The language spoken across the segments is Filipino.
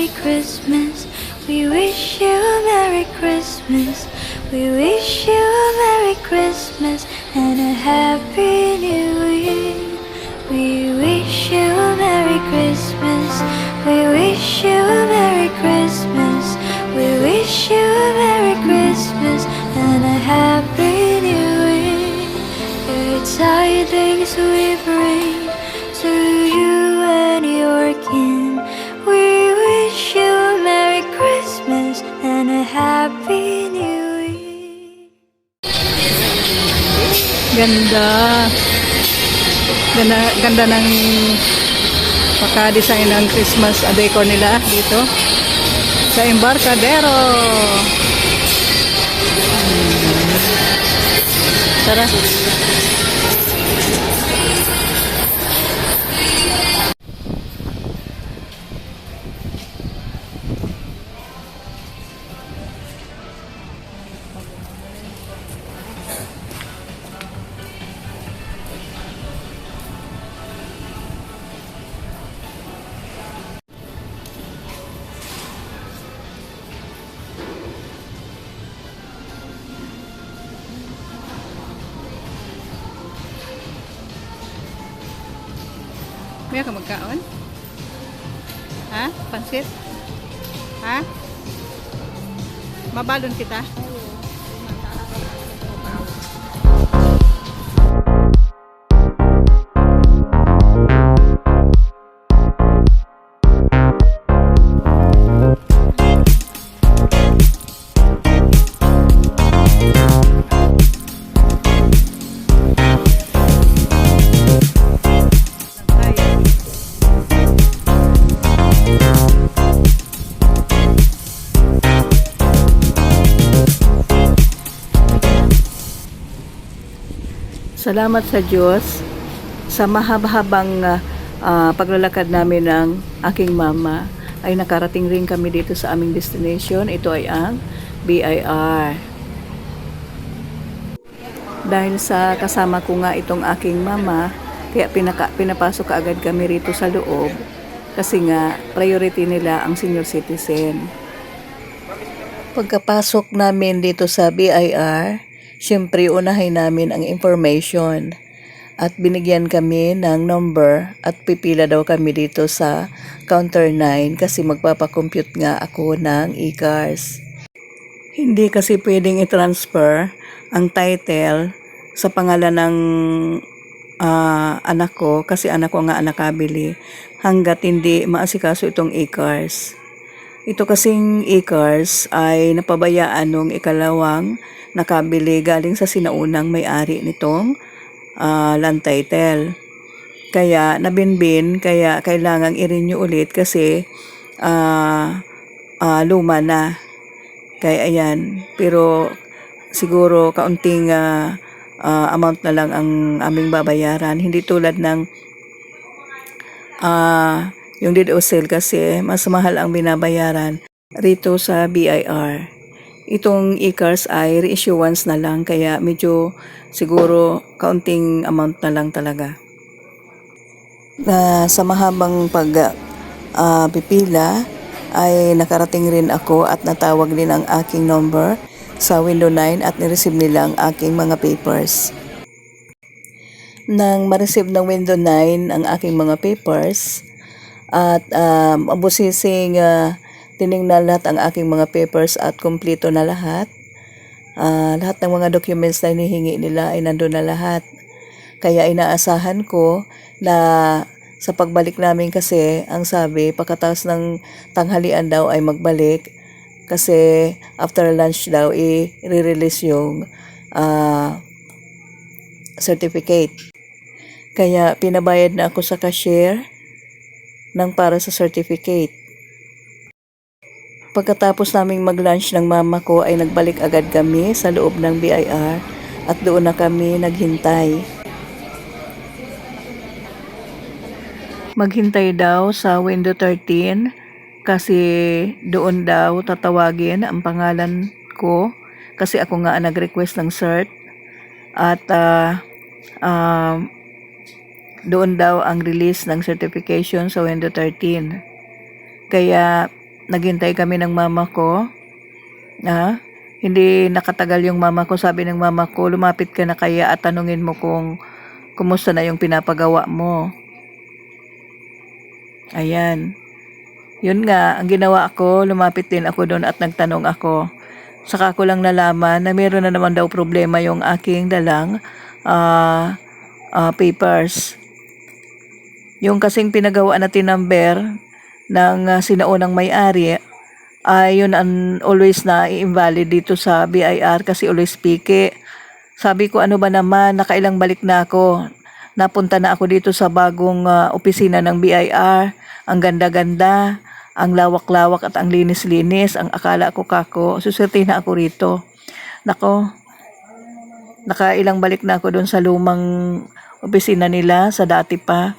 Merry Christmas. We wish you a Merry Christmas. We wish you a Merry Christmas and a Happy New Year. We wish you a Merry Christmas. We wish you a Merry Christmas. We wish you a Merry Christmas and a Happy New Year. Good tidings we bring to you and your kin. We wish you a Merry Christmas and a Happy New Year. Ganda. Ganda, ganda ng pagka-design ng Christmas decor nila dito sa Embarcadero. Tara. May ka magkaon? Ha? Pansit? Ha? Mabalon kita? Salamat sa Diyos sa mahaba-habang paglalakad namin ng aking mama ay nakarating rin kami dito sa aming destination. Ito ay ang BIR. Dahil sa kasama ko nga itong aking mama, kaya pinapasok agad kami rito sa loob kasi nga priority nila ang senior citizen. Pagkapasok namin dito sa BIR, siyempre unahin namin ang information at binigyan kami ng number at pipila daw kami dito sa counter 9 kasi magpapakompute nga ako ng e-cars. Hindi kasi pwedeng i-transfer ang title sa pangalan ng anak ko kasi anak ko nga nakabili hanggat hindi maasikaso itong e-cars. Ito kasing e-cars ay napabayaan nung ikalawang nakabili galing sa sinaunang may-ari nitong land title. Kaya nabinbin, kaya kailangang i-renew ulit kasi luma na. Kaya ayan, pero siguro kaunting amount na lang ang aming babayaran. Hindi tulad ng yung deed of sale kasi mas mahal ang binabayaran rito sa BIR. Itong e-cars ay reissuance na lang kaya medyo siguro kaunting amount na lang talaga. Sa mahabang pipila ay nakarating rin ako at natawag din ang aking number sa window 9 at nireceive nila ang aking mga papers. Nang ma-receive ng window 9 ang aking mga papers at mabusising tiningnan lahat ang aking mga papers at kumpleto na lahat. Lahat ng mga documents na hinihingi nila ay nandun na lahat. Kaya inaasahan ko na sa pagbalik namin kasi ang sabi pagkatapos ng tanghalian daw ay magbalik kasi after lunch daw i-release yung certificate. Kaya pinabayad na ako sa cashier ng para sa certificate. Pagkatapos naming mag-lunch ng mama ko ay nagbalik agad kami sa loob ng BIR at doon na kami naghintay. Maghintay daw sa window 13 kasi doon daw tatawagin ang pangalan ko kasi ako nga nag-request ng cert at doon daw ang release ng certification sa window 13. Kaya naghintay kami ng mama ko. Hindi nakatagal yung mama ko. Sabi ng mama ko, lumapit ka na kaya at tanungin mo kung kumusta na yung pinapagawa mo. Ayan. Yun nga, ang ginawa ko, lumapit din ako doon at nagtanong ako. Saka ko lang nalaman na meron na naman daw problema yung aking dalang papers. Yung kasing pinagawa na tinumber ng sinaunang may-ari, ay yun ang always na invalid dito sa BIR kasi always piki. Sabi ko, ano ba naman, nakailang balik na ako. Napunta na ako dito sa bagong opisina ng BIR. Ang ganda-ganda, ang lawak-lawak at ang linis-linis. Ang akala ko kako, suswerte na ako rito. Nako, nakailang balik na ako doon sa lumang opisina nila, sa dati pa.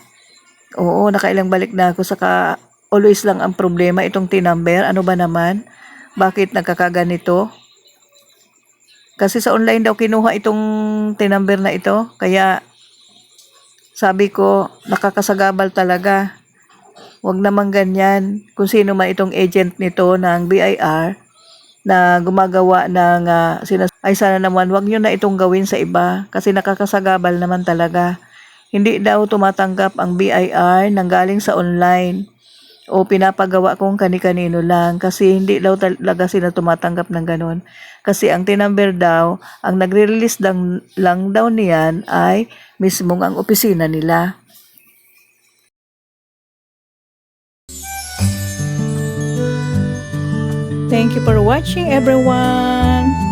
Oo, nakailang balik na ako. Saka always lang ang problema itong tinumber. Ano ba naman? Bakit nagkakaganito? Kasi sa online daw kinuha itong tinumber na ito. Kaya sabi ko, nakakasagabal talaga. Huwag naman ganyan. Kung sino man itong agent nito ng BIR na gumagawa ng ay sana naman wag nyo na itong gawin sa iba. Kasi nakakasagabal naman talaga. Hindi daw tumatanggap ang BIR nang galing sa online. O pinapagawa kong kani-kanino lang kasi hindi daw talaga sila tumatanggap ng ganun. Kasi ang tinumber daw, ang nagre-release lang daw niyan ay mismong ang opisina nila. Thank you for watching, everyone.